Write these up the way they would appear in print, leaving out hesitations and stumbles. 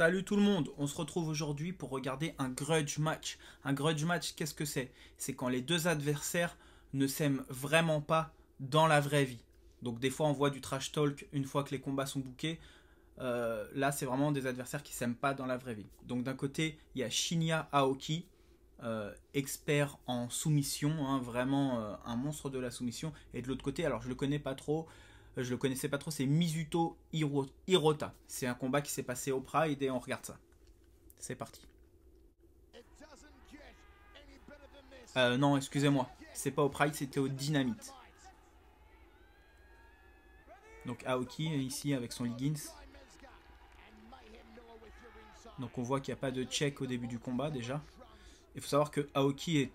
Salut tout le monde, on se retrouve aujourd'hui pour regarder un grudge match. Un grudge match, qu'est-ce que c'est? C'est quand les deux adversaires ne s'aiment vraiment pas dans la vraie vie. Donc des fois on voit du trash talk une fois que les combats sont bookés. Là c'est vraiment des adversaires qui s'aiment pas dans la vraie vie. Donc d'un côté il y a Shinya Aoki, expert en soumission, hein, vraiment un monstre de la soumission. Et de l'autre côté, alors je le connais pas trop, je le connaissais pas trop, c'est Mizuto Hirota. C'est un combat qui s'est passé au Pride et on regarde ça. C'est parti. Non, excusez-moi, c'est pas au Pride, c'était au Dynamite. Donc Aoki ici avec son leggings. Donc on voit qu'il n'y a pas de check au début du combat déjà. Il faut savoir que Aoki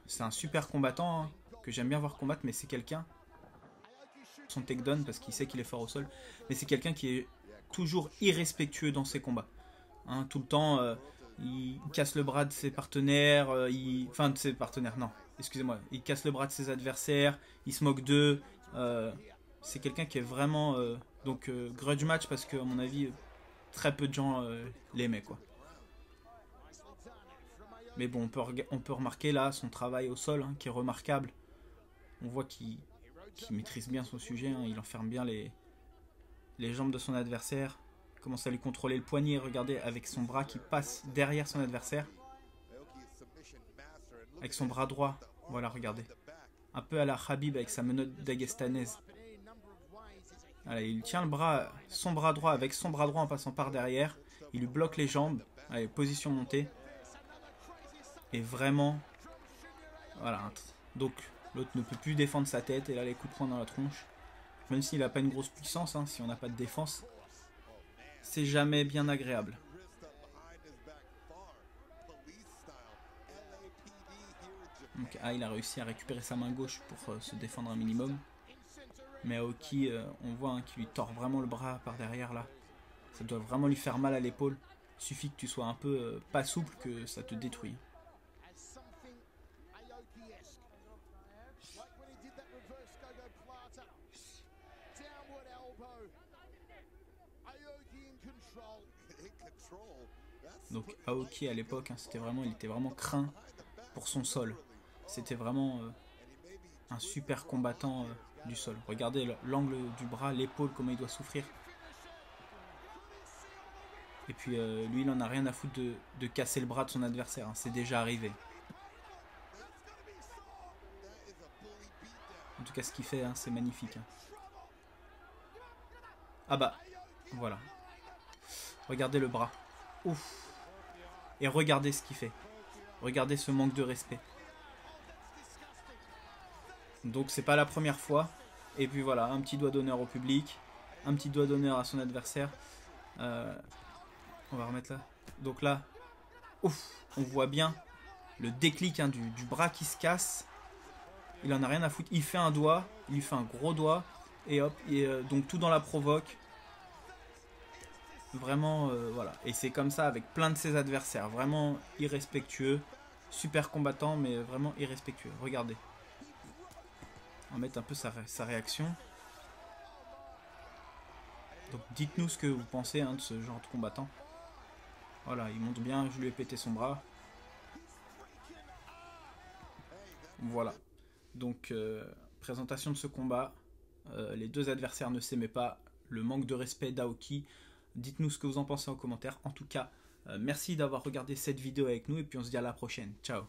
c'est un super combattant, hein, que j'aime bien voir combattre, mais c'est quelqu'un, son takedown parce qu'il sait qu'il est fort au sol, mais c'est quelqu'un qui est toujours irrespectueux dans ses combats. Hein, tout le temps, il casse le bras de ses partenaires, enfin de ses partenaires, non, excusez-moi, il casse le bras de ses adversaires, il se moque d'eux. C'est quelqu'un qui est vraiment donc grudge match parce que à mon avis très peu de gens l'aimaient quoi. Mais bon, on peut remarquer là son travail au sol, hein, qui est remarquable. On voit qu'il maîtrise bien son sujet, hein, il enferme bien les jambes de son adversaire. Il commence à lui contrôler le poignet, regardez, avec son bras qui passe derrière son adversaire. Avec son bras droit, voilà, regardez. Un peu à la Khabib avec sa menotte dagestanaise. Voilà, il tient le bras, son bras droit avec son bras droit en passant par derrière. Il lui bloque les jambes. Allez, position montée. Et vraiment, voilà. Donc l'autre ne peut plus défendre sa tête. Et là, les coups de poing dans la tronche. Même s'il n'a pas une grosse puissance, hein, si on n'a pas de défense, c'est jamais bien agréable. Donc, il a réussi à récupérer sa main gauche pour se défendre un minimum. Mais Aoki, on voit, hein, qu'il lui tord vraiment le bras par derrière là. Ça doit vraiment lui faire mal à l'épaule. Il suffit que tu sois un peu pas souple que ça te détruit. Donc Aoki à l'époque, hein, il était vraiment craint pour son sol. C'était vraiment un super combattant du sol. Regardez l'angle du bras, l'épaule, comment il doit souffrir. Et puis lui, il en a rien à foutre de casser le bras de son adversaire, hein. C'est déjà arrivé. En tout cas, ce qu'il fait, hein, c'est magnifique. Hein. Ah bah, voilà. Regardez le bras. Ouf. Et regardez ce qu'il fait. Regardez ce manque de respect. Donc c'est pas la première fois. Et puis voilà, un petit doigt d'honneur au public. Un petit doigt d'honneur à son adversaire. On va remettre là. Donc là, ouf, on voit bien le déclic, hein, du bras qui se casse. Il en a rien à foutre. Il fait un doigt, il lui fait un gros doigt. Et hop, donc tout dans la provoque. Vraiment, voilà. Et c'est comme ça avec plein de ses adversaires. Vraiment irrespectueux. Super combattant, mais vraiment irrespectueux. Regardez. On va mettre un peu sa réaction. Donc dites-nous ce que vous pensez, hein, de ce genre de combattant. Voilà, il montre bien, je lui ai pété son bras. Voilà. Donc, présentation de ce combat. Les deux adversaires ne s'aimaient pas. Le manque de respect d'Aoki. Dites-nous ce que vous en pensez en commentaire. En tout cas, merci d'avoir regardé cette vidéo avec nous. Et puis on se dit à la prochaine. Ciao.